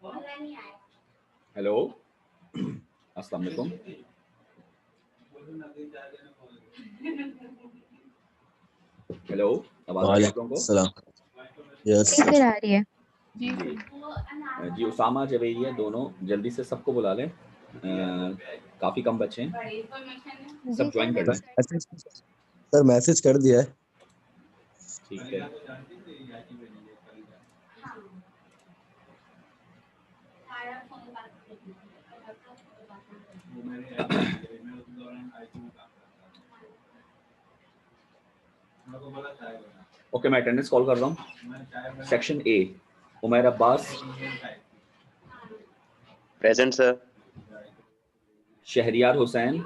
Hello, अस्सलाम वालेकुम। Hello, आवाज आ रही है आप लोगों को? सलाम। यस जी सर, आ रही है। जी जी, उसामा जवेरिया दोनों जल्दी से सबको बुला लें। काफी कम बच्चे हैं, जी सब ज्वाइन कर लें। सर मैसेज कर दिया है। ठीक है। ओके, मैं अटेंडेंस कॉल कर रहा हूँ। Section A, Umair Abbas, present sir. Shahriyar Hussain,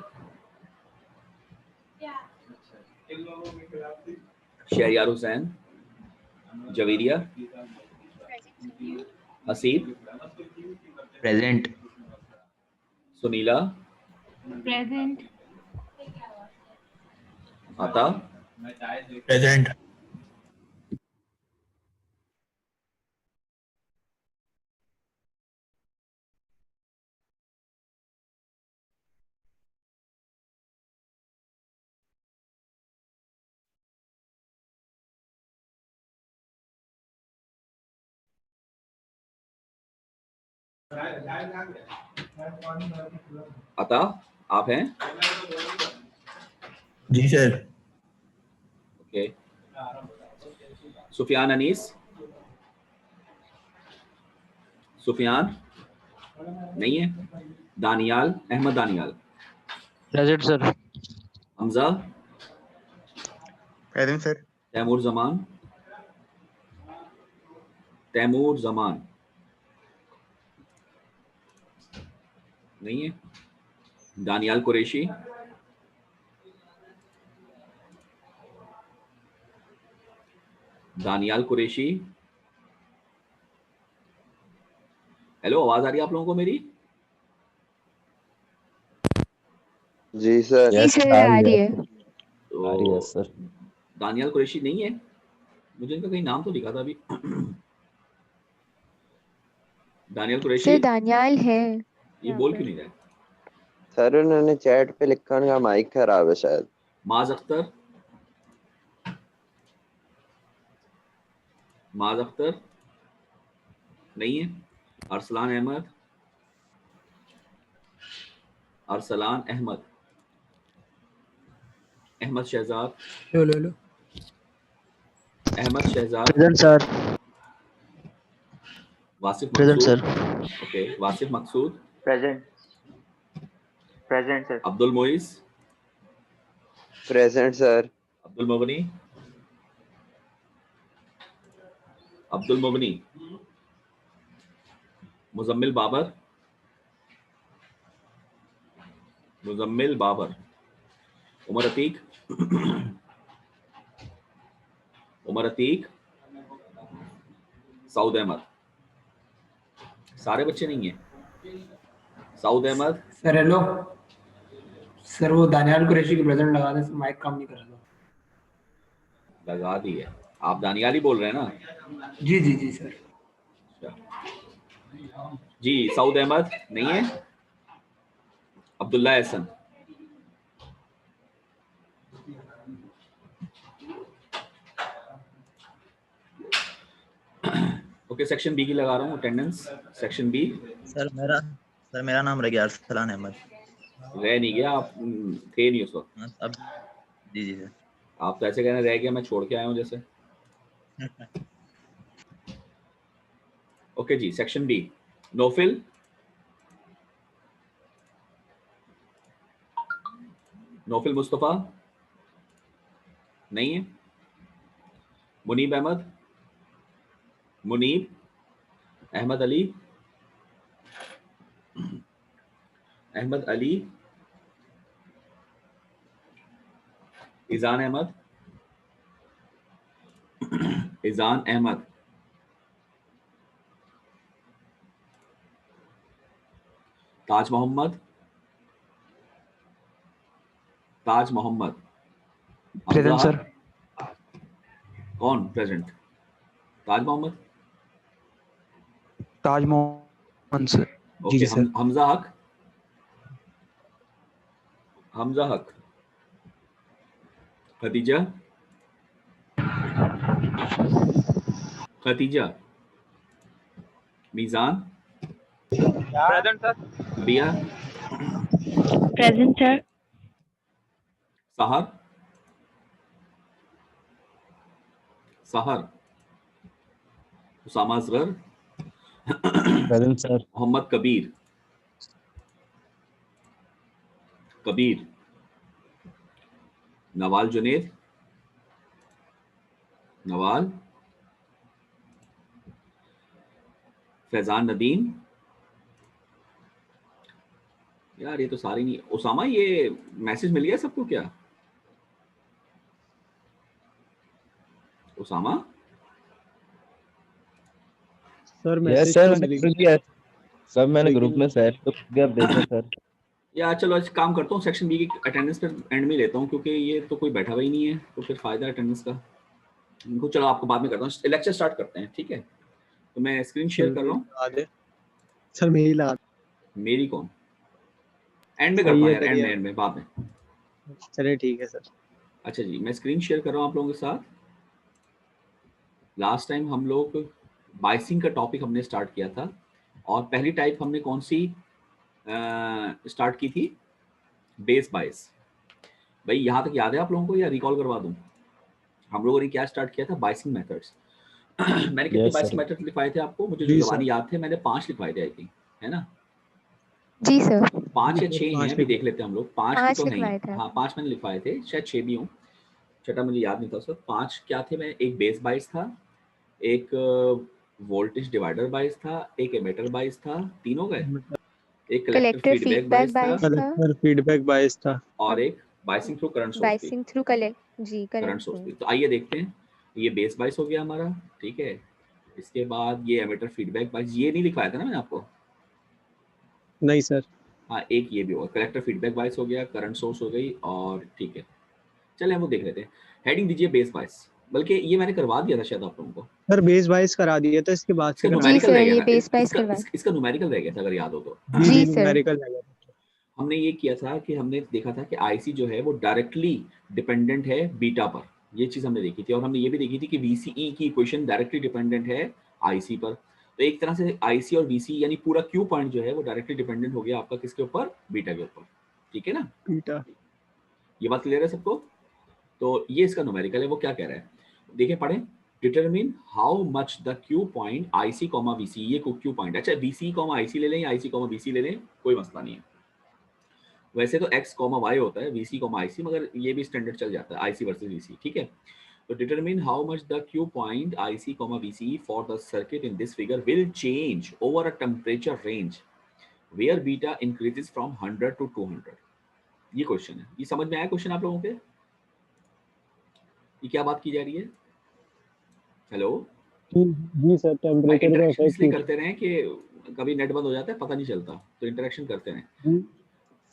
Shahriyar Hussain, Javeria, Haseeb, present. Sunila, present. Ata, present. Ata, आप हैं? जी सर। ओके। सुफियान अनीस, सुफियान नहीं है। Daniyal, Ahmed Daniyal, present sir. Hamza, present sir. Taimur Zaman, Taimur Zaman नहीं है। दानियाल कुरैशी, दानियाल कुरैशी। हेलो, आवाज आ रही है आप लोगों को मेरी? जी सर। जी यस सर, आ रही है। आ रही है तो सर। दानियाल कुरैशी नहीं है, मुझे इनका कहीं नाम तो लिखा था अभी। दानियाल कुरैशी, सर दानियाल है ये यहाँ बोल पर। क्यों नहीं रहे? सर उन्होंने चैट पे लिखा उनका माइक खराब है शायद। माज अख्तर, माज अख्तर नहीं है। अरसलान अहमद, अरसलान अहमद, अहमद शहजाद, लो। Ahmad Shahzad, present sir. Wasif present मकसूद। सर। ओके, वासिफ मकसूद, present. Present sir. Abdul moist, present sir. Abdul मुगनी, Abdul मुगनी, Muzammil Babar, Muzammil Babar, Umar Atiq, Umar Atiq, Saud Ahmad. सारे बच्चे नहीं है। Saud Ahmad, sir hello. Sir वो दानियाल कुरैशी की प्रेजेंट लगा दे, माइक काम नहीं कर रहा था। लगा दी है। आप दानियाल ही बोल रहे हैं ना? जी सर। जी, सऊद अहमद नहीं है। Abdullah Ehsan, okay. Section B की लगा रहा हूँ अटेंडेंस। Section B. सर मेरा नाम रह गया अरसलान अहमद। रह नहीं गया, आप थे नहीं उस वक्त। अब जी सर। आप तो ऐसे कहने रह गया, मैं छोड़ के आया हूँ जैसे। ओके जी, सेक्शन बी। नोफिल, नोफिल मुस्तफ़ा नहीं है। मुनीब अहमद, मुनीब अहमद अली, अहमद अली, इजान अहमद, इजान अहमद, ताज मोहम्मद, ताज मोहम्मद, प्रेजेंट हमजा। सर। कौन प्रेजेंट? ताज मोहम्मद, ताज आंसर ओके जी सर। हमजा हक, हमजा हक, खदीजा, खदीजा, मीजान, प्रेजेंट सर। बिया, Present, sir. सहर, सहर, उसामा असगर, प्रेजेंट सर। मोहम्मद कबीर, कबीर, नवाल जुनेद, नवाल, फैजान नदीम, यार ये तो सारी नहीं। उसामा ये मैसेज मिल गया सबको क्या? Usama sir yes message sir, तो मैंने मिल कर गया दिया। सब मैंने ग्रुप लेकिन में सेट तो कर दिया, आप देखें सर। यार चलो आज काम करता हूँ, सेक्शन बी की अटेंडेंस पर एंड में लेता हूँ क्योंकि ये तो कोई बैठा हुआ ही नहीं है, तो फिर फायदा अटेंडेंस का। इनको चलो आपको बाद में करता हूँ, लेक्चर स्टार्ट करते हैं, ठीक है? तो मैं स्क्रीन शेयर कर रहा हूँ। सर मेरी लगा मेरी कौन? एंड में सही करता हूँ है, यार, करिए। एंड में बाद में। चलिए ठीक है सर। अच्छा जी, मैं स्क्रीन शेयर कर रहा हूँ आप लोगों के साथ। लास्ट टाइम हम लोग बाइसिंग का टॉपिक हमने स्टार्ट किया था, और पहली टाइप हमने कौन सी स्टार्ट की थी? बेस बाइस। भाई यहाँ तक याद है आप लोगों को या रिकॉल करवा दूँ? हम लोगों ने क्या स्टार्ट किया था? Biasing methods. मैंने कितने यस बाइसिंग सर। मेथड लिखवाए थे आपको? मुझे जो जी जवानी सर। याद थे, मैंने 5 लिखवाए थे आई थिंक, है ना? जी सर। 5 या जी सर, 6 हैं, 5 अभी देख लेते हैं हम लोग। 5 की 5 तो है ही। लिखवाए थे हाँ आपने। 5 मैंने लिखवाए थे, शायद 6 भी हों, छठा मुझे याद नहीं था सर। 5 क्या थे? मैं एक बेस बाइस था, एक वोल्टेज डिवाइडर बाइस था, एक एमिटर बाइस था, 3 हो गए। एक कलेक्टर कलेक्टर फीडबैक फीडबैक बाइस था, बायस था कलेक्टर फीडबैक बायस था। और और एक बाइसिंग थ्रू करंट सोर्स थी। बायसिंग थ्रू कलेक्ट जी करंट करंट सोर्स थी। सोर्स। तो आइए देखते हैं, ये बेस बाइस हो गया हमारा, ठीक है। इसके बाद ये एमिटर फीडबैक बाइस, ये नहीं लिखवाया था ना मैंने आपको? नहीं सर। हाँ एक ये भी होगा, कलेक्टर फीडबैक बाइस हो गया, करंट सोर्स हो गई, और ठीक है। चलिए हम वो देख लेते हैं। हेडिंग दीजिए बेस बाइस, बल्कि ये मैंने करवा दिया था शायद आप लोगों को। सर बेस बायस करा दिया था, इसके बाद इसका से करा जी दिया। न्यूमेरिकल सर, रह गया ये था, बेस बायस करवा। इसका न्यूमेरिकल रह गया था अगर याद हो तो। जी जी जी सर। न्यूमेरिकल लगा था। हमने ये किया था कि हमने देखा था कि आईसी जो है वो डायरेक्टली डिपेंडेंट है बीटा पर, ये चीज़ हमने देखी थी। और हमने ये भी देखी थी कि वीसीई की इक्वेशन डायरेक्टली डिपेंडेंट है आईसी पर। तो एक तरह से आईसी और वीसी यानी पूरा क्यू पॉइंट जो है वो डायरेक्टली डिपेंडेंट हो गया आपका किसके ऊपर? बीटा के ऊपर, ठीक है ना? बीटा। ये बात क्लियर है सबको? तो ये इसका न्यूमेरिकल है, वो क्या कह रहा है देखिए, पढ़ें। Determine how much the Q point IC comma VC, ये क्यू पॉइंट, अच्छा वीसी कॉमा आईसी ले लें या आईसी कॉमा वीसी ले लें, कोई मसला नहीं है। वैसे तो x कॉमा वाई होता है, वीसी कॉमा आईसी, मगर ये भी स्टैंडर्ड चल जाता है आईसी वर्सेस वीसी, ठीक है। तो determine how much the Q point IC comma VC for the circuit in this figure will change over a temperature range where beta increases from 100 to 200। ये क्वेश्चन है, ये समझ में आया क्वेश्चन आप लोगों के? ये क्या बात की जा रही है? हेलो, जी सर, भाई टेम्परेचर का इंटरेक्शन इसलिए इफेक्ट। करते रहें कि कभी नेट बंद हो जाता है पता नहीं चलता, तो इंटरेक्शन करते रहें।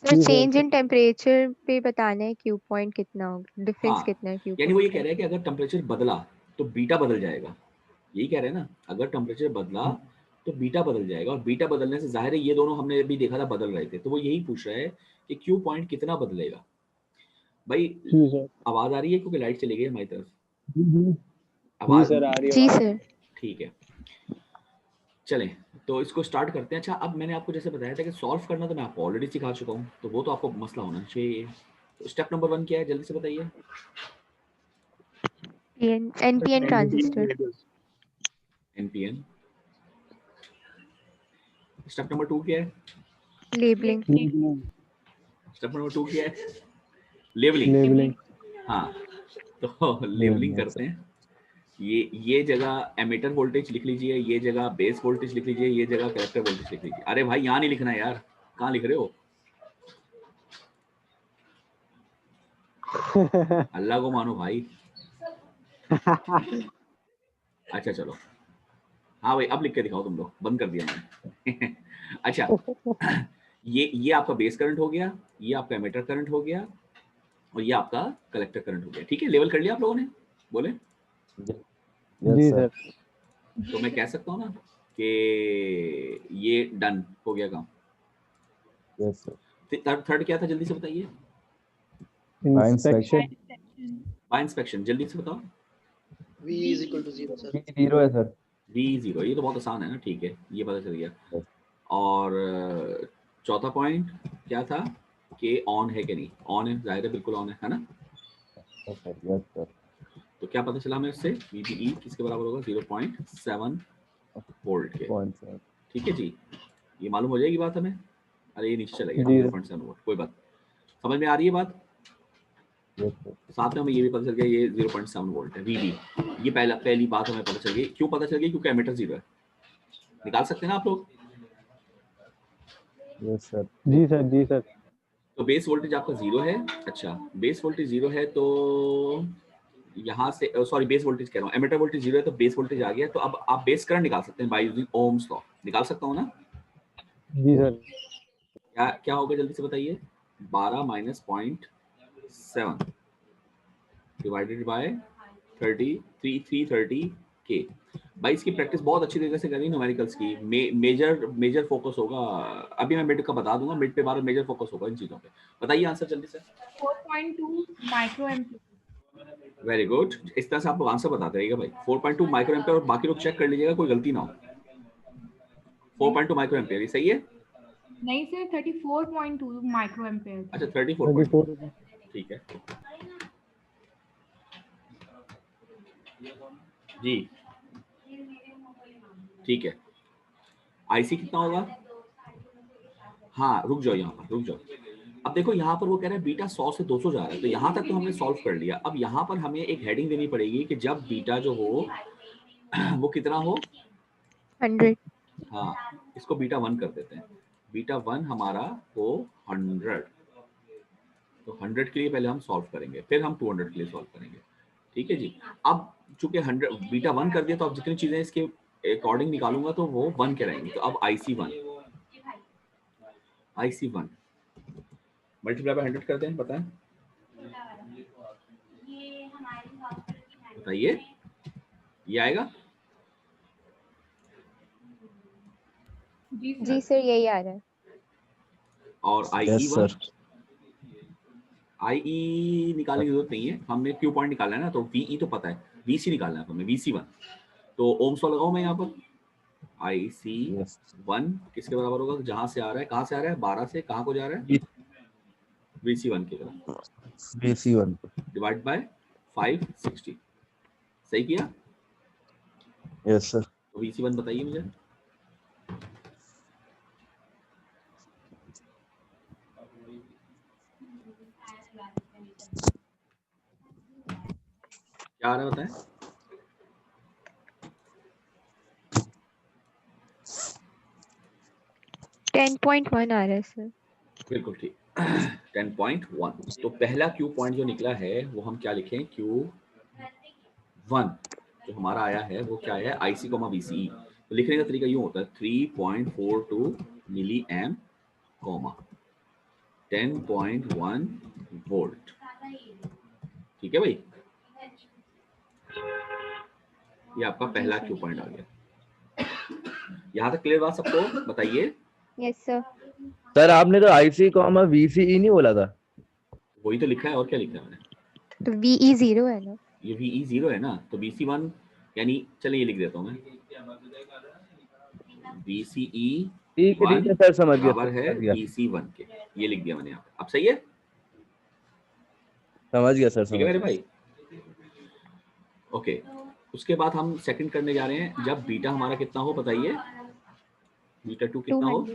सर जी चेंज सर। इन टेम्परेचर पे बताना है, क्यू पॉइंट कितना होगा, डिफरेंस हाँ, कितना है क्यू यानी वो ये पॉइंट कह का। रहा है कि अगर टेम्परेचर बदला तो बीटा बदल जाएगा, यही कह रहे हैं ना? अगर टेम्परेचर बदला तो बीटा बदल जाएगा, और बीटा बदलने से जाहिर है ये दोनों हमने अभी देखा था बदल रहे थे, तो वो यही पूछ रहा है कि क्यू पॉइंट कितना बदलेगा। भाई जी सर। आवाज आ रही है क्योंकि लाइट चली गई हमारी तरफ? जी आवाज सर, आ रही है जी आवाज। सर। ठीक है, चलें तो इसको स्टार्ट करते हैं। अच्छा, अब मैंने आपको जैसे बताया था कि सॉल्व करना तो मैं आपको ऑलरेडी सिखा चुका हूँ, तो वो तो आपको मसला होना चाहिए। तो स्टेप नंबर 1 क्या है, जल्दी से बताइए। NPN transistor. NPN. Step number 2 क्या है? लेबलिंग। स्टेप नंबर 2 क्या है? लेवलिंग। लेबलिंग। हाँ, तो लेवलिंग करते हैं। ये जगह एमिटर वोल्टेज लिख लीजिए, ये जगह बेस वोल्टेज लिख लीजिए, ये जगह कलेक्टर वोल्टेज लिख लीजिए। अरे भाई यहाँ नहीं लिखना है यार, कहाँ लिख रहे हो? अल्लाह को मानो भाई। अच्छा चलो, हाँ भाई अब लिख के दिखाओ, तुम लोग बंद कर दिया मैंने। अच्छा, ये आपका बेस करंट हो गया, ये आपका एमिटर करंट हो गया, और ये आपका कलेक्टर करंट हो गया, ठीक है। लेवल कर लिया आप लोगों ने? बोले यस जी सर। सर। तो मैं कह सकता हूँ ना कि ये डन हो गया काम। Yes sir. थर्ड क्या था, जल्दी से बताइए। इंस्पेक्शन बाय इंस्पेक्शन, जल्दी से बताओ। V is equal to 0 sir. Zero है सर। V0, ये तो बहुत आसान है ना, ठीक है, ये पता चल गया। Yes. और चौथा पॉइंट क्या था कि ऑन है कि नहीं, ऑन है, जाहिर है बिल्कुल ऑन है ना। Yes sir. तो क्या पता चला हमें उससे, VBE किसके बराबर होगा, 0.7 वोल्ट के। Point sir. ठीक है जी, ये मालूम हो जाएगी बात हमें। अरे ये नीचे चला गया, जी। 0.7 वोल्ट, कोई बात, समझ में आ रही है बात। Yes sir. साथ में हमें ये भी पता चल गया ये 0.7 वोल्ट है VB। ये पहली बात हमें पता चल गई। क्यों पता चल गई, क्योंकि एमीटर 0 है। निकाल सकते हैं ना आप लोग। Yes sir. जी सर, जी सर। तो बेस वोल्टेज आपका 0 है। अच्छा, बेस वोल्टेज 0 है तो यहाँ से, सॉरी बेस वोल्टेज कह रहा हूँ, एमीटर वोल्टेज 0 है तो बेस वोल्टेज आ गया। तो अब आप बेस करंट निकाल सकते हैं बाय यूजिंग ओम्स लॉ। निकाल सकता हूँ ना। जी सर। क्या होगा जल्दी से बताइए। 12 माइनस 0.7 डिवाइडेड बाय 330 के। भाई इसकी प्रैक्टिस बहुत अच्छी तरीके से करी न्यूमेरिकल्स की। मेजर फोकस होगा, अभी मैं मिड का बता दूंगा, मिड पे बार मेजर फोकस होगा इन चीजों पे। बताइए आंसर जल्दी से। 4.2 माइक्रो एम्पीयर। वेरी गुड, इस तरह से आप लोग आंसर बताते रहिएगा भाई। 4.2 माइक्रो एम्पीयर, और बाकी लोग चेक कर लीजिएगा कोई गलती ना हो। 4.2 माइक्रो एम्पीयर, ये सही है। नहीं सर, 34.2 माइक्रो एम्पीयर। अच्छा 34, ठीक है जी, ठीक है। आईसी कितना होगा। हाँ रुक जाओ, यहाँ पर रुक जाओ। अब देखो यहाँ पर वो कह रहा है बीटा 100 से 200 जा रहा है, तो यहाँ तक तो हमने सॉल्व कर लिया। अब यहाँ पर हमें एक हेडिंग देनी पड़ेगी कि जब बीटा जो हो वो कितना हो, 100। हाँ इसको बीटा 1 कर देते हैं। बीटा 1 हमारा हो 100, तो 100 के लिए पहले हम सॉल्व करेंगे, फिर हम 200 के लिए सॉल्व करेंगे। ठीक है जी। अब चूंकि 100 बीटा 1 कर दिया, तो अब जितनी चीजें इसके अकॉर्डिंग निकालूंगा तो वो 1 के रहेंगी। तो अब IC1 मल्टीप्लाई बाय 100 करते हैं, बताएं बताइए, ये आएगा। जी सर, यही आ रहा है। और यस IE1, सर। IE निकालने की जरूरत नहीं है, हमने क्यू पॉइंट निकालना है ना, तो VE तो पता है, VC निकालना है हमें, VC1। तो ओम्स लॉ लगाऊं मैं यहाँ पर। IC1 किसके बराबर होगा, जहां से आ रहा है, कहां से आ रहा है, 12 से कहां को जा रहा है, VC1 की तरफ, VC1 डिवाइड बाय 560। सही किया। Yes sir. तो VC1 बताइए मुझे। क्या आ रहा है बताएं। $10.1 आ रहा है सर। बिल्कुल ठीक, 10.1। तो पहला क्यू पॉइंट जो निकला है वो हम क्या लिखें, Q1 जो हमारा आया है वो क्या है, IC, VCE। तो लिखने का तरीका यूं होता है 3.42 मिली एम, 10.1 वोल्ट। ठीक है भाई, ये आपका पहला क्यू पॉइंट आ गया। यहाँ तक क्लियर बात सबको, बताइए। Yes sir. सर आपने तो IC, VCE नहीं बोला था। वही तो लिखा है, और क्या लिखा है मैंने। तो VE 0 है ना। ये VE 0 है ना, तो VC1 यानी, चलिए ये लिख देता हूँ मैं, VCE ठीक है 1 सर, समझ गया बराबर है VC1 के। ये लिख दिया मैंने यहाँ पे। अब सही है, समझ गया सर। ठीक है मेरे भाई। ओके, उसके बाद हम सेकंड करने जा रहे हैं, जब बीटा हमारा कितना हो, बताइए। बीटा 2 कितना हो,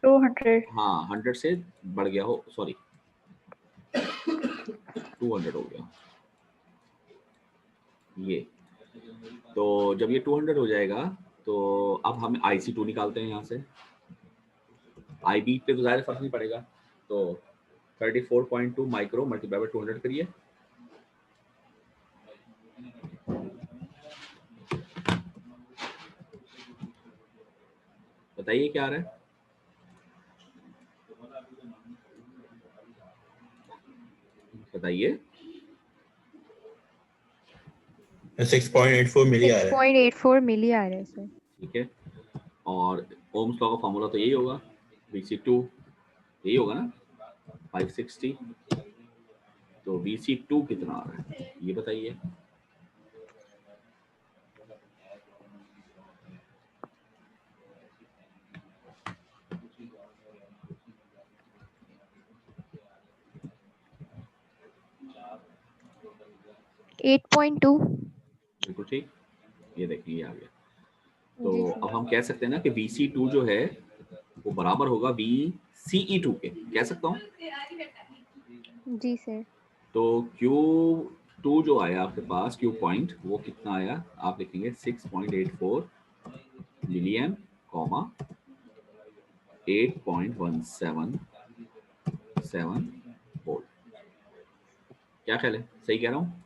200। हाँ 100 से बढ़ गया हो, सॉरी 200 हो गया ये। तो जब ये 200 हो जाएगा, तो अब हम IC2 निकालते हैं यहाँ से। IB पे तो ज़्यादा फर्क नहीं पड़ेगा, तो 34.2 माइक्रो मल्टीप्लाई बाय 200 करिए। बताइए क्या आ रहा है। बताइए। 6.84 मिली आ रहा है। 6.84 मिली आ रहा है सर। ठीक है, और ओम्स लॉ का फॉर्मूला तो यही होगा, VC2 यही होगा ना, 560। तो VC2 कितना आ रहा है ये बताइए। Eight point two. बिल्कुल ठीक, ये देखिए ये आ गया। तो जी अब हम कह सकते हैं ना कि VC2 जो है वो बराबर होगा VCE2 के, कह सकता हूँ। जी सर। तो Q2 जो आया आपके पास, Q पॉइंट, वो कितना आया, आप लिखेंगे 6.84 मिलियन कॉमा 8.177 वोल्ट। क्या ख्याल है, सही कह रहा हूँ?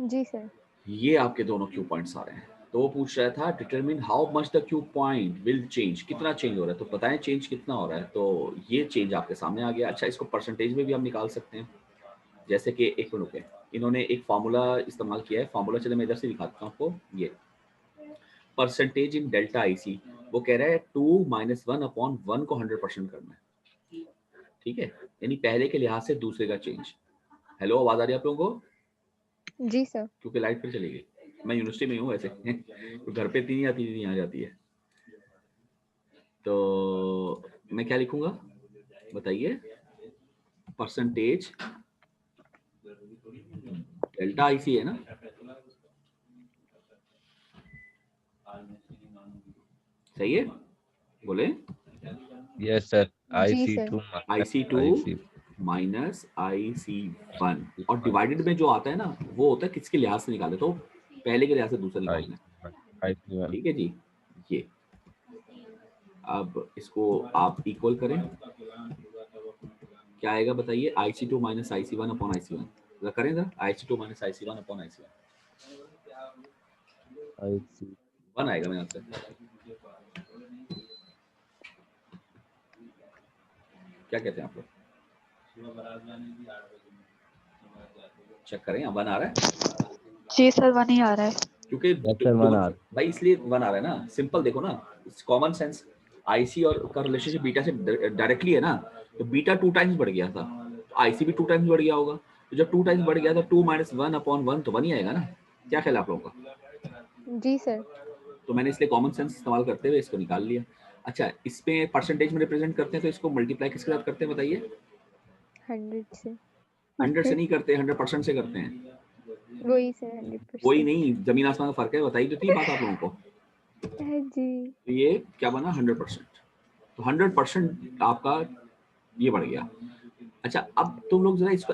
जी सर। ये आपके दोनों Q पॉइंट्स आ रहे हैं। तो वो पूछ रहा था determine how much the Q point will change, कितना चेंज हो रहा है, तो बताएं चेंज कितना हो रहा है। तो ये चेंज आपके सामने आ गया। अच्छा, इसको परसेंटेज में भी हम निकाल सकते हैं, जैसे कि एक मिनट रुके, इन्होंने एक फार्मूला इस्तेमाल किया है। फार्मूला चले मैं इधर से दिखाता हूँ आपको। ये परसेंटेज इन डेल्टा आईसी, वो कह रहा है 2 - 1/1 को 100% करना है, ठीक है, यानी पहले के लिहाज से दूसरे का चेंज। हेलो, आवाज आ रही है आप लोगों को? जी सर। क्योंकि लाइट फिर चली गई। मैं यूनिवर्सिटी में हूँ वैसे तो घर पे इतनी नहीं आती जितनी आ जाती है। तो मैं क्या लिखूंगा बताइए, परसेंटेज डेल्टा आईसी है ना, सही है, बोले? यस सर, जी सर। IC2 माइनस IC1 और डिवाइडेड में जो आता है ना, वो होता है किसके लिहाज से निकाले, तो पहले के लिहाज से दूसरा निकालना है, ठीक है जी। ये अब इसको आप इक्वल करें, क्या आएगा बताइए, IC2 minus IC1 upon IC1, जरा करें जरा, IC2 minus IC1 upon IC1, 1 आएगा मेरे आपसे। क्या कहते हैं आप लोग, चेक करें, 1 आ रहा है? जी सर, 1 ही आ रहा है। क्योंकि भाई इसलिए 1 आ रहा है ना, सिंपल देखो ना, कॉमन सेंस। आईसी और का रिलेशनशिप बीटा से डायरेक्टली है ना, तो बीटा 2 टाइम्स बढ़ गया था, तो आईसी भी 2 टाइम्स बढ़ गया होगा। तो जब 2 टाइम्स बढ़ गया तो 2 - 1/1 तो 1 ही आएगा ना। क्या ख्याल है आप लोगों का? जी सर। तो मैंने इसलिए कॉमन सेंस इस्तेमाल करते हुए इसको निकाल लिया। अच्छा, इसमें परसेंटेज में रिप्रेजेंट करते हैं तो इसको मल्टीप्लाई किसके साथ करते हैं बताइए? 100 से। 100 से नहीं करते, 100% से करते हैं। वही सर, कोई 100%। नहीं, जमीन आसमान का फर्क है, बताइए तो थी बात आप लोगों को। है जी। तो ये क्या बना, 100%। तो 100% आपका ये बढ़ गया। अच्छा, अब तुम लोग जरा इसको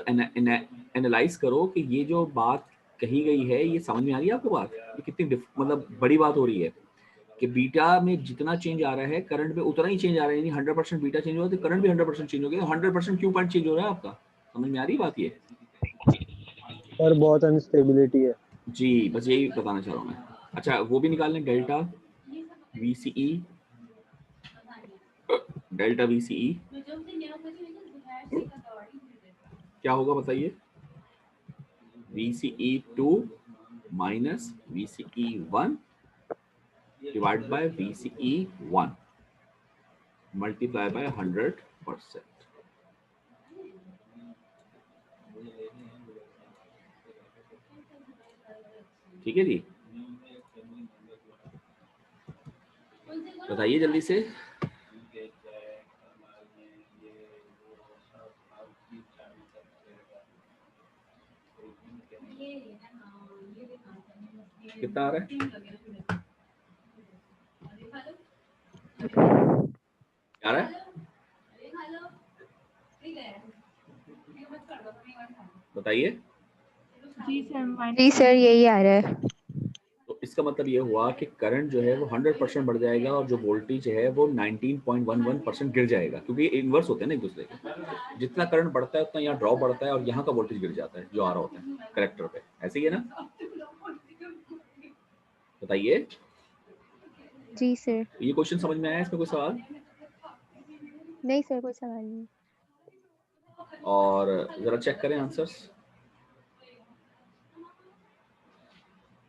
एनालाइज करो कि ये जो बात कही गई है, ये समझ में आ रही है आपको बात? ये कितनी मतलब बड़ी बात हो रही है कि बीटा में जितना चेंज आ रहा है करंट में उतना ही चेंज आ रहा है, यानी 100% बीटा चेंज हो तो करंट भी 100% चेंज हो गया, 100% क्यू पॉइंट चेंज हो रहा है आपका। समझ में आ रही बात ये? और बहुत अनस्टेबिलिटी है जी, बस यही बताना चाह रहा हूँ मैं। अच्छा, वो भी निकाल लें, डेल्टा VCE, डेल्टा VCE क्या होगा बताइए? VCE2 minus VCE1 divide by VCE1 multiply by 100%। ठीक है जी, बताइए जल्दी से। कितना आ रहा है? क्या आ रहा है बताइए? जी सर, यही आ रहा है। तो इसका मतलब ये हुआ कि करंट जो है वो 100% बढ़ जाएगा और जो वोल्टेज है वो 19.11% गिर जाएगा, क्योंकि इन्वर्स होते हैं ना एक दूसरे के। जितना करंट बढ़ता है उतना यहाँ ड्रॉप बढ़ता है और यहाँ का वोल्टेज गिर जाता है जो आ रहा होता है कलेक्टर पे, ऐसे ही है ना? बताइए। जी सर। ये क्वेश्चन समझ में आया? इसमें कोई सवाल? नहीं सर, कोई सवाल नहीं। और जरा चेक करें आंसर्स।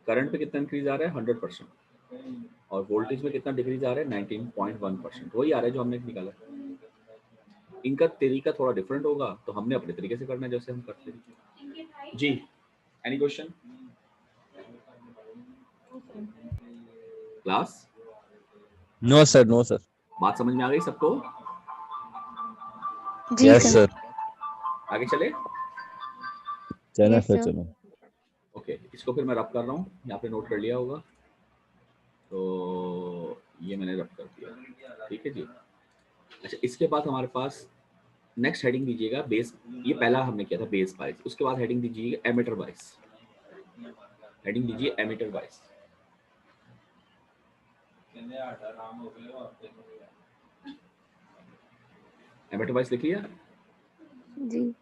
करंट पे कितना इंक्रीज आ रहा है 100%, और वोल्टेज में कितना डिक्रीज आ रहा है 19.1%, वही आ रहा है जो हमने निकाला। इनका तरीका थोड़ा डिफरेंट होगा, तो हमने अपने तरीके से करना है जैसे हम करते हैं। जी, any question class? No sir, no sir. बात समझ में आ गई सबको? जी यस सर। सर। आगे चले? चलो Yes, सर, sir. चलो। ओके, इसको फिर मैं रब कर रहा हूँ, यहाँ पे नोट कर लिया होगा, तो ये मैंने रब कर दिया, ठीक है जी। अच्छा, इसके बाद हमारे पास नेक्स्ट हेडिंग दीजिएगा बेस, ये पहला हमने किया था बेस बाइस, उसके बाद हेडिंग दीजिएगा एमीटर बाइस, हेडिंग दीजिए एमीटर बाइस। एमीटर बाइस लिख लिया? जी।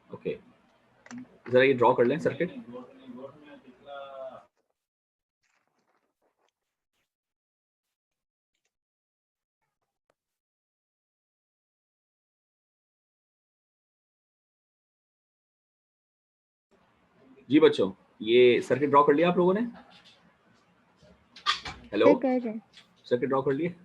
ओके, जरा ये ड्रॉ कर लें सर्किट। जी बच्चों, ये सर्किट ड्रॉ कर लिया आप लोगों ने? हेलो, सर कर रहे हैं। सर्किट ड्रॉ कर लिए?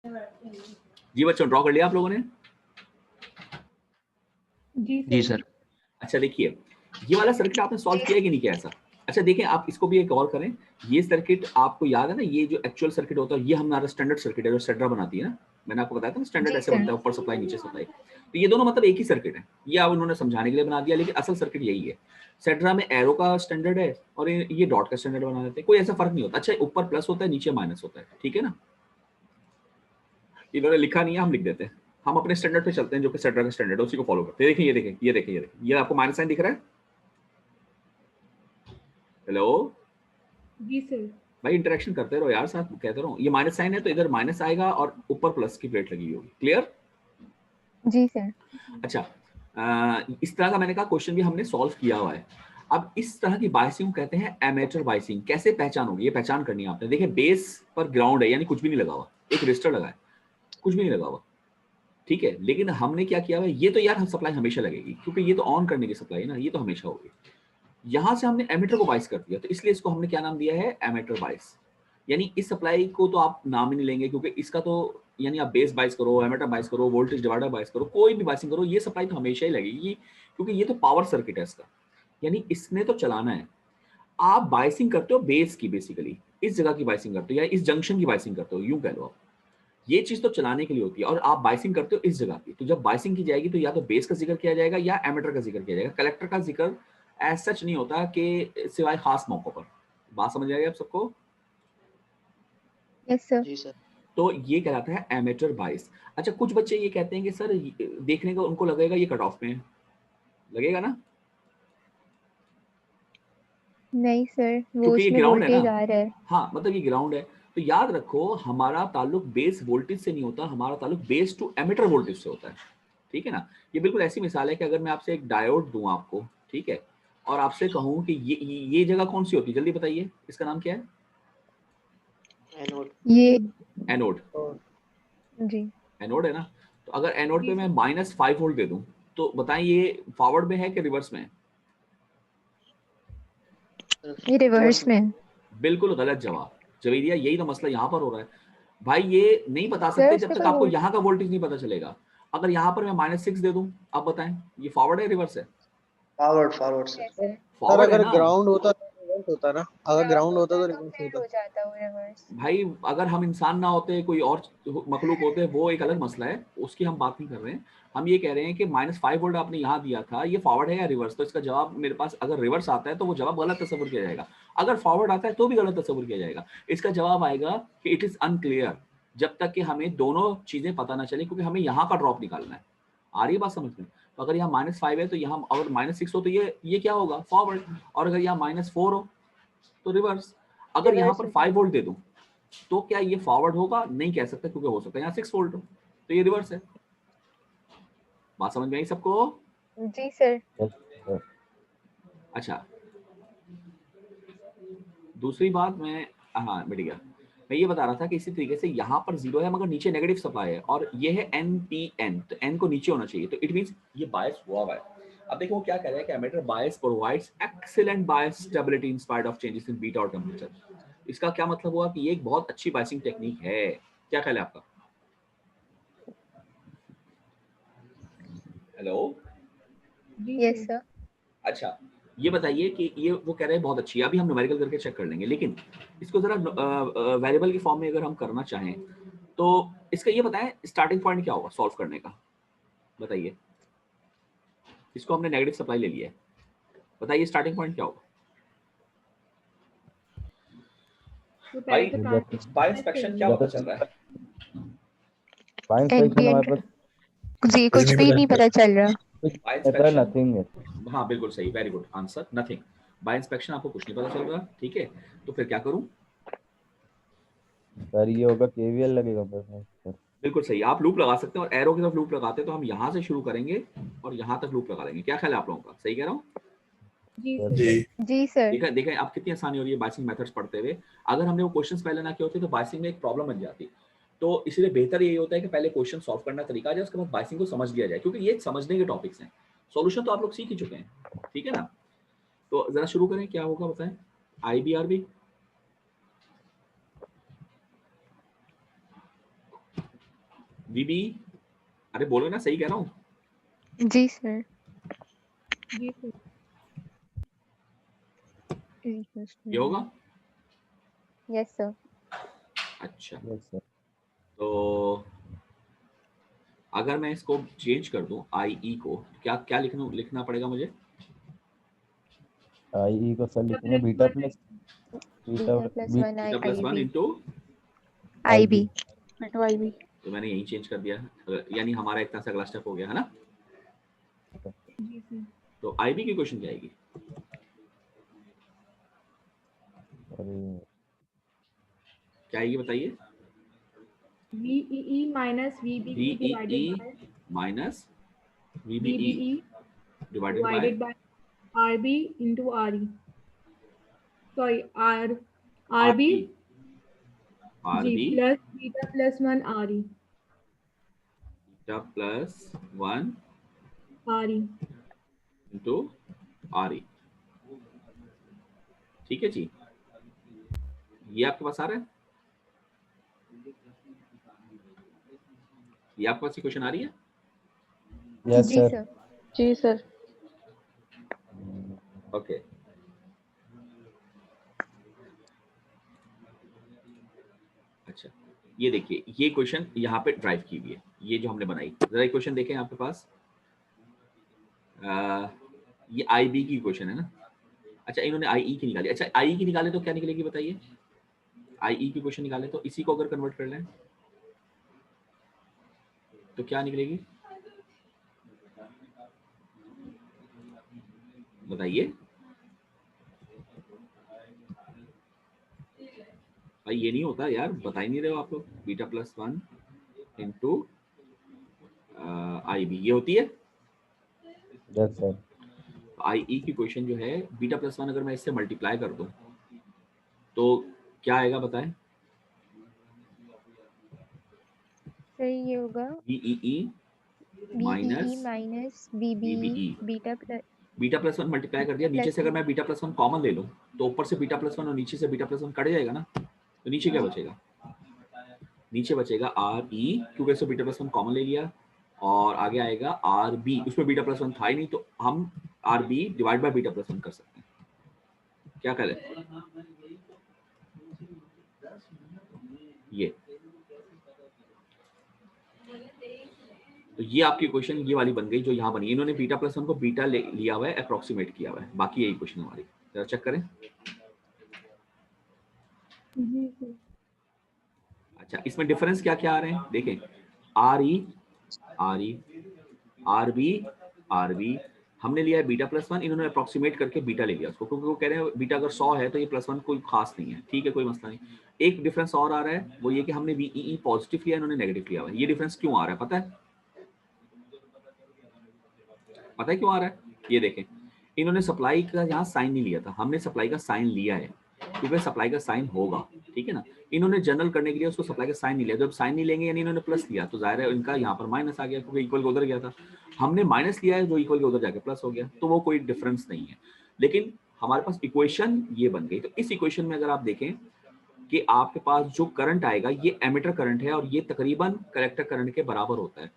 जी बच्चों, ड्रॉ कर लिया आप लोगों ने? जी सर। अच्छा देखिए, ये वाला सर्किट आपने सॉल्व किया है कि नहीं किया ऐसा? अच्छा देखिए, आप इसको भी एक और करें। ये सर्किट आपको याद है ना, ये जो एक्चुअल सर्किट होता है ये हमारा स्टैंडर्ड सर्किट है जो सेड्रा बनाती है ना। मैंने आपको बताया था ना, स्टैंडर्ड ऐसे बनता है, ऊपर सप्लाई नीचे सप्लाई। तो ये दोनों मतलब एक ही सर्किट है, ये आप उन्होंने समझाने के लिए बना दिया, लेकिन असल सर्किट यही है। सेड्रा में एरो का स्टैंडर्ड है और ये डॉट का स्टैंडर्ड बना देते हैं, कोई ऐसा फर्क नहीं होता। अच्छा, ऊपर प्लस होता है, नीचे माइनस होता है, ठीक है ना। इन्होंने लिखा नहीं है, हम लिख देते हैं। हम अपने स्टैंडर्ड पे चलते हैं जो कि सेड्रा का स्टैंडर्ड है, उसी को फॉलो करते हैं। देखिए, ये देखिए, ये देखिए, ये देखिए, ये आपको माइनस साइन दिख रहा है? हेलो जी सर। भाई, इंटरेक्शन करते रहो यार, साथ कहते रहो। ये माइनस साइन है तो इधर माइनस आएगा और ऊपर प्लस की प्लेट लगी होगी। क्लियर? जी सर। अच्छा, इस तरह का मैंने कहा क्वेश्चन भी हमने सॉल्व किया हुआ है। अब इस तरह की बायसिंग कहते हैं एमेटर बायसिंग। कैसे पहचान होगी? ये पहचान करनी है आपने। देखिए, बेस पर ग्राउंड है, यानी कुछ भी नहीं लगा हुआ, एक रजिस्टर लगा है, कुछ भी नहीं लगा हुआ, ठीक है। लेकिन हमने क्या किया हुआ है, ये तो यार हम सप्लाई हमेशा लगेगी क्योंकि ये तो ऑन करने की सप्लाई है ना, ये तो हमेशा होगी। यहां से हमने एमीटर को बाइस कर दिया, तो इसलिए इसको हमने क्या नाम दिया है, एमीटर बाइस। यानी इस सप्लाई को तो आप नाम ही नहीं लेंगे क्योंकि इसका तो, यानी आप बेस बाइस करो, एमीटर बाइस करो, वोल्टेज डिवाइडर बाइस करो, कोई भी बाइसिंग करो, ये सप्लाई तो हमेशा ही लगेगी क्योंकि ये तो पावर सर्किट है इसका, यानी इसने तो चलाना है। आप बाइसिंग करते हो बेस की, बेसिकली इस जगह की बाइसिंग करते हो या इस जंक्शन की बाइसिंग करते हो, यूं कह लो आप। ये चीज तो चलाने के लिए होती है और आप बाइसिंग करते हो इस जगह की। तो जब बाइसिंग की जाएगी तो या तो बेस का जिक्र किया जाएगा या एमीटर का जिक्र किया जाएगा। कलेक्टर का जिक्र एज सच नहीं होता कि सिवाय खास मौकों पर। बात समझ आएगी आप सबको? Yes sir. जी सर। तो ये कहलाता है एमीटर बाइस। अच्छा, कुछ बच्चे ये कहते हैं कि सर देखने का उनको लगेगा ये कट ऑफ में है, लगेगा ना? नहीं सर, वो क्योंकि ये उसमें ग्राउंड है वोल्टेज ना। आ रहा है। हाँ, मतलब ये ग्राउंड है। तो याद रखो, हमारा ताल्लुक बेस वोल्टेज से नहीं होता, हमारा ताल्लुक बेस टू एमीटर वोल्टेज से होता है, ठीक है ना। ये बिल्कुल ऐसी मिसाल है कि अगर मैं आपसे एक डायोड दूं आपको, ठीक है, और आपसे कहूं कि ये जगह कौन सी होती है, जल्दी बताइए, इसका नाम क्या है? एनोड। ये एनोड। जी एनोड है ना। तो अगर एनोड पे जी मैं सर। -5 वोल्ट दे दूं तो बताएं ये फॉरवर्ड में है कि रिवर्स में है? ये रिवर्स में है। बिल्कुल गलत जवाब जवेदिया, यही तो मसला यहाँ पर हो रहा है भाई। ये नहीं बता सर सकते जब उसमें तक कोई आपको वोल्ट यहाँ का वोल्टेज नहीं पता चलेगा। अगर यहाँ पर मैं -6 दे दूं, आप बताएं ये फॉरवर्ड है रिवर्स है? Forward forward sir. है सर। सर फॉरवर्ड है अगर ना ग्राउंड होता तो रिवर्स होता ना, अगर ग्राउंड ग्राउंड होता होता तो तो रिवर्स फिर होता। हो जाता वो रिवर्स। भाई। अगर हम इंसान ना होते, कोई और मखलूक होते, वो एक अलग मसला है, उसकी हम बात नहीं कर रहे हैं। हम ये कह रहे हैं कि -5 वोल्ट आपने यहाँ दिया था, ये फॉरवर्ड है या रिवर्स? तो इसका जवाब मेरे पास, अगर रिवर्स आता है तो वो जवाब गलत तस्वुर किया जाएगा, अगर फॉरवर्ड आता है तो भी गलत तस्वुर किया जाएगा। इसका जवाब आएगा कि इट इज अनक्लियर, जब तक कि हमें दोनों चीजें पता ना चले, क्योंकि हमें यहाँ का ड्रॉप निकालना है। आ रही है बात समझ में? तो अगर यहाँ -5 है तो यहाँ, अगर -6 हो तो ये क्या होगा, फॉरवर्ड। और अगर यहाँ -4 हो तो रिवर्स। अगर यहाँ रिवर्स पर हो 5 जाता वोल्ट दे दूं तो क्या ये फॉरवर्ड होगा? नहीं कह सकते, क्योंकि हो सकता है यहाँ 6 वोल्ट हो, तो ये रिवर्स है। बात समझ में आई सबको? है। जी सर। अच्छा, दूसरी बात मैं, हाँ मिट गया। मैं ये बता रहा था कि इसी तरीके से यहाँ पर 0 है मगर नीचे नेगेटिव सप्लाई है और ये है NPN, तो N को नीचे होना चाहिए, तो इट मींस ये बायस हुआ हुआ है। अब देखो वो क्या कह रहा है कि emitter bias provides excellent bias stability in spite of changes in beta और टेंपरेचर। इसका क्या मतलब हुआ कि ये एक बहुत अच्छी बायसिंग टेक्निक है। क्या ख्याल है आपका? हेलो। Yes sir. अच्छा, ये बताइए कि ये वो कह रहे हैं बहुत अच्छी है, अभी हम न्यूमेरिकल करके चेक कर लेंगे, लेकिन इसको जरा वेरिएबल की फॉर्म में अगर हम करना चाहें तो इसका ये बताएं स्टार्टिंग पॉइंट क्या होगा सॉल्व करने का, बताइए। इसको हमने नेगेटिव सप्लाई ले लिया है, बताइए स्टार्टिंग पॉइंट क्या होगा? तो भाई पहले तो ट्रांजिस्टर बाय इंस्पेक्शन क्या पता चल रहा है? NPN जी कुछ भी नहीं पता चल रहा। बाय इंस्पेक्शन, हाँ बिल्कुल सही, very good answer, nothing. Bye inspection आपको कुछ नहीं पता चल रहा, ठीक है, तो फिर क्या करूं? सर ये होगा KVL लगेगा सर। बिल्कुल सही, आप लूप लगा सकते हैं और एरो की तरफ लूप लगाते हैं तो हम यहाँ से शुरू करेंगे और यहाँ तक लूप लगा लेंगे। क्या ख्याल है आप लोगों का? सही कह रहा हूँ? जी सर। देखा देखा आप कितनी आसानी हो रही है बाइसिंग मेथड्स पढ़ते हुए। अगर हमने वो क्वेश्चंस पहले ना किए होते तो बाइसिंग में एक प्रॉब्लम बन जाती। तो इसलिए बेहतर यही होता है कि पहले क्वेश्चन सॉल्व करना तरीका जाए, उसके बाद बाइसिंग को समझ लिया जाए, क्योंकि ये समझने के टॉपिक्स हैं, सॉल्यूशन तो आप लोग सीख ही चुके हैं, ठीक है ना। तो जरा शुरू करें, क्या होगा बताएं। IBRB वीबी, अरे बोलो ना, सही कह रहा हूँ? जी सर। जी सर। ये होगा? Yes sir. अच्छा, यस सर। तो अगर मैं इसको चेंज कर दूं आई को, तो क्या क्या लिखना पड़ेगा मुझे? आई को सर लिखेंगे beta plus beta plus one beta plus one I into B into I B. तो मैंने यही चेंज कर दिया, यानी हमारा एक तरह से अगला स्टेप हो गया है ना। जी सर। तो आई बी की क्वेश्चन क्या आएगी? क्या आएगी बताइए? VEE minus VBE VEE divided by minus VBE VBE divided divided by by RB into RE. Sorry, RB जी RB plus beta plus 1 RE. Beta plus 1 RE. Into RE। ठीक है जी, ये आपके पास आ रहा है? ये आपके पास क्वेश्चन आ रही है? यस जी सर। सर। जी सर। ओके, अच्छा ये देखिए, ये क्वेश्चन यहाँ पे ड्राइव की हुई है, ये जो हमने बनाई। जरा एक क्वेश्चन देखें आपके पास, ये आई बी की क्वेश्चन है ना। अच्छा, इन्होंने आई की निकाली। अच्छा, आई की निकाले तो क्या निकलेगी बताइए? आई की क्वेश्चन निकाले तो इसी को अगर कन्वर्ट कर लें तो क्या निकलेगी बताइए? भाई ये नहीं होता यार, बता ही नहीं रहे हो आप लोग। Beta plus 1 into I B, ये होती है यस सर। आई की क्वेश्चन जो है, बीटा प्लस 1 अगर मैं इससे मल्टीप्लाई कर दूं तो क्या आएगा बताएं? सही ये होगा BEE minus BBE beta plus 1 multiply कर दिया, नीचे से अगर मैं बीटा प्लस 1 कॉमन ले लूं तो ऊपर से बीटा प्लस 1 और नीचे से बीटा प्लस 1 कट जाएगा ना, तो नीचे क्या बचेगा? नीचे बचेगा आर ई, क्योंकि इससे बीटा प्लस 1 कॉमन ले लिया, और आगे आएगा आर बी, उसमें बीटा प्लस 1 था ही नहीं, तो हम R B divide by beta plus 1 कर सकते हैं। क्या करें? ये तो ये आपकी क्वेश्चन ये वाली बन गई जो यहाँ बनी। इन्होंने बीटा प्लस 1 को बीटा लिया हुआ है, अप्रोक्सीमेट किया हुआ है, बाकी यही क्वेश्चन हमारी। जरा चेक करें। अच्छा, इसमें डिफरेंस क्या क्या आ रहे हैं देखें, आर ई आर बी हमने लिया है बीटा प्लस 1, इन्होंने अप्रोक्सीमेट करके बीटा ले लिया उसको, क्योंकि वो कह रहे हैं बीटा अगर 100 है तो ये प्लस 1 कोई खास नहीं है। ठीक है, कोई मसला नहीं। एक डिफरेंस और आ रहा है, वो ये कि हमने वीई पॉजिटिव लिया, इन्होंने नेगेटिव लिया हुआ है। ये डिफरेंस क्यों आ रहा है पता है? पता है क्यों आ रहा है? ये देखें, इन्होंने सप्लाई का यहाँ साइन नहीं लिया था, हमने सप्लाई का साइन लिया है, क्योंकि सप्लाई का साइन होगा। ठीक है ना, इन्होंने जनरल करने के लिए उसको सप्लाई का साइन नहीं लिया। जब साइन नहीं लेंगे यानी इन्होंने प्लस लिया, तो जाहिर है इनका यहाँ पर माइनस आ गया, क्योंकि इक्वल उधर गया था। हमने माइनस लिया है, जो इक्वल के उधर जाके प्लस हो गया, तो वो कोई डिफरेंस नहीं है। लेकिन हमारे पास इक्वेशन ये बन गई। तो इस इक्वेशन में अगर आप देखें कि आपके पास जो करंट आएगा ये एमिटर करंट है, और ये तकरीबन कलेक्टर करंट के बराबर होता है।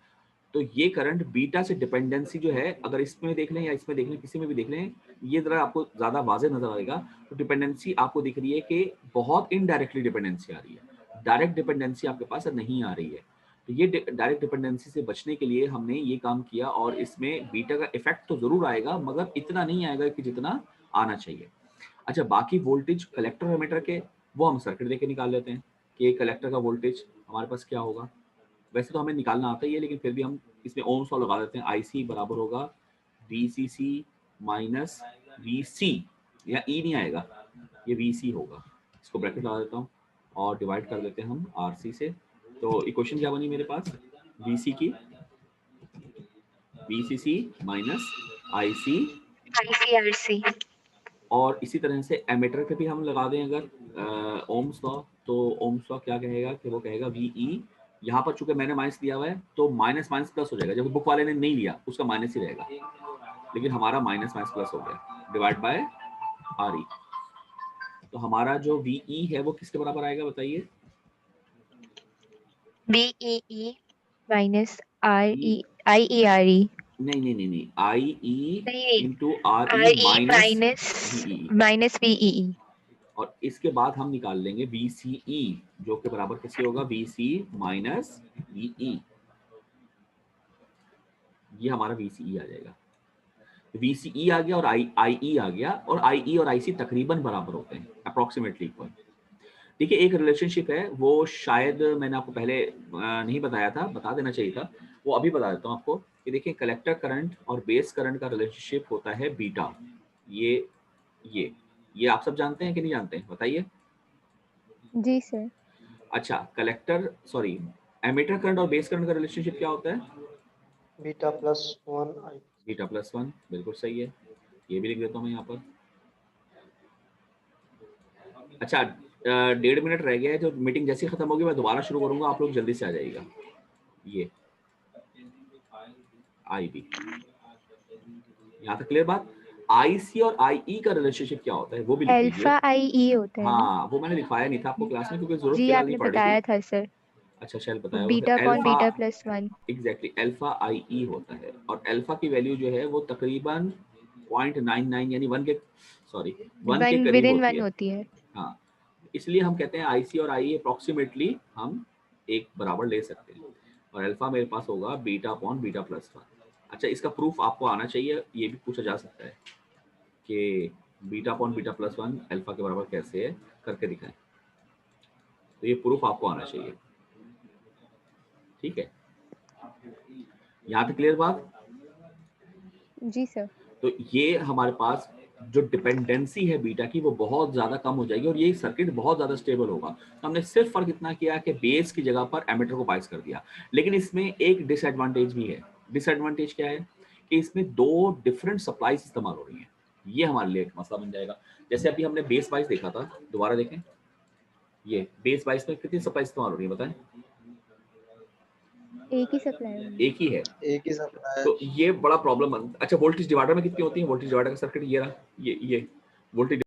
तो ये करंट बीटा से डिपेंडेंसी जो है, अगर इसमें देख लें या इसमें देख लें, किसी में भी देख लें, ये जरा आपको ज्यादा वाज़ेह नजर आएगा। तो डिपेंडेंसी आपको दिख रही है कि बहुत इनडायरेक्टली डिपेंडेंसी आ रही है, डायरेक्ट डिपेंडेंसी आपके पास नहीं आ रही है। तो ये डायरेक्ट डिपेंडेंसी से बचने के लिए हमने ये काम किया, और इसमें बीटा का इफेक्ट तो जरूर आएगा, मगर इतना नहीं आएगा कि जितना आना चाहिए। अच्छा, बाकी वोल्टेज कलेक्टर और एमिटर के वो हम सर्किट देके निकाल लेते हैं कि कलेक्टर का वोल्टेज हमारे पास क्या होगा। वैसे तो हमें निकालना आता ही है, लेकिन फिर भी हम इसमें ओम्स लॉ लगा देते हैं। IC बराबर होगा VCC माइनस VC, या ई नहीं आएगा, ये VC होगा। इसको ब्रैकेट लगा देता हूँ और डिवाइड कर देते हैं हम RC से। तो इक्वेशन क्या बनी मेरे पास? VC की VCC माइनस IC, और इसी तरह से एमीटर पे भी हम लगा दें अगर ओम्स लॉ, तो ओम्स लॉ क्या कहेगा कि वो कहेगा VE, यहाँ पर चूंकि मैंने माइनस लिया हुआ है तो माइनस माइनस प्लस हो जाएगा, जब बुक वाले ने नहीं लिया उसका माइनस ही रहेगा, लेकिन हमारा माइनस माइनस प्लस हो गया, डिवाइड बाय RE। तो हमारा जो VE है वो किसके बराबर आएगा बताइए? VEE माइनस IERE नहीं, आई ई नहीं into R E RE minus minus VEE, minus VEE और इसके बाद हम निकाल लेंगे VCE जो के बराबर किससे होगा, VC माइनस VE, ये हमारा VCE आ जाएगा। VCE आ गया और IE आ गया, और IE और IC तकरीबन बराबर होते हैं, अप्रोक्सीमेटली इक्वल। देखिए एक रिलेशनशिप है, वो शायद मैंने आपको पहले नहीं बताया था, बता देना चाहिए था, वो अभी बता देता हूँ आपको कि देखिए कलेक्टर करंट और बेस करंट का रिलेशनशिप होता है बीटा। ये आप सब जानते हैं कि नहीं जानते हैं, बताइए। जी सर। अच्छा, एमीटर करंट और बेस करंट का रिलेशनशिप क्या होता है? बीटा प्लस 1 आई। बीटा प्लस 1, बिल्कुल सही है, ये भी लिख देता हूँ मैं यहाँ पर। अच्छा, 1.5 मिनट रह गया है, जो मीटिंग जैसे ही खत्म होगी मैं दोबारा शुरू करूंगा, आप लोग जल्दी से आ जाइएगा। ये IB, यहाँ तक क्लियर बात। IC और IE का रिलेशनशिप क्या होता है वो भी लिख लीजिए। अल्फा IE होता है ना? हाँ, वो मैंने लिखवाया नहीं था आपको क्लास में क्योंकि जरूरत जी फिलहाल नहीं आपने पड़ रही बताया थी। था सर। अच्छा, शायद बताया beta upon beta plus 1। Exactly, alpha IE होता है, और अल्फा की वैल्यू जो है वो तकरीबन 0.99 यानी 1 के करीब विदिन होती 1 है। होती है। हाँ, इसलिए हम कहते हैं IC और IE अप्रोक्सीमेटली हम एक बराबर ले सकते हैं, और अल्फा मेरे पास होगा बीटा अपॉन बीटा प्लस 1। अच्छा, इसका प्रूफ आपको आना चाहिए, ये भी पूछा जा सकता है कि beta upon beta plus 1 alpha के बराबर कैसे है, करके दिखाएं, तो ये प्रूफ आपको आना चाहिए। ठीक है, यहाँ तक क्लियर बात? जी सर। तो ये हमारे पास जो डिपेंडेंसी है बीटा की वो बहुत ज्यादा कम हो जाएगी, और ये सर्किट बहुत ज्यादा स्टेबल होगा। तो हमने सिर्फ फर्क इतना किया कि बेस की जगह पर एमीटर को बायस कर दिया, लेकिन इसमें एक डिसएडवांटेज भी है। डिसएडवांटेज क्या है कि इसमें 2 डिफरेंट सप्लाईज इस्तेमाल हो रही हैं, ये हमारे लिए एक मसला बन जाएगा। जैसे अभी हमने बेस बायस देखा था, दोबारा देखें, ये बेस बायस में कितनी सप्लाई इस्तेमाल हो रही है बताएं? एक ही सप्लाई होगी। एक ही है, एक ही सप्लाई। तो ये बड़ा प्रॉब्लम। अच्छा, वोल्टेज डिवाइडर में कितनी होती है? वोल्टेज डिवाइडर का सर्किट ये रहा, ये वोल्टेज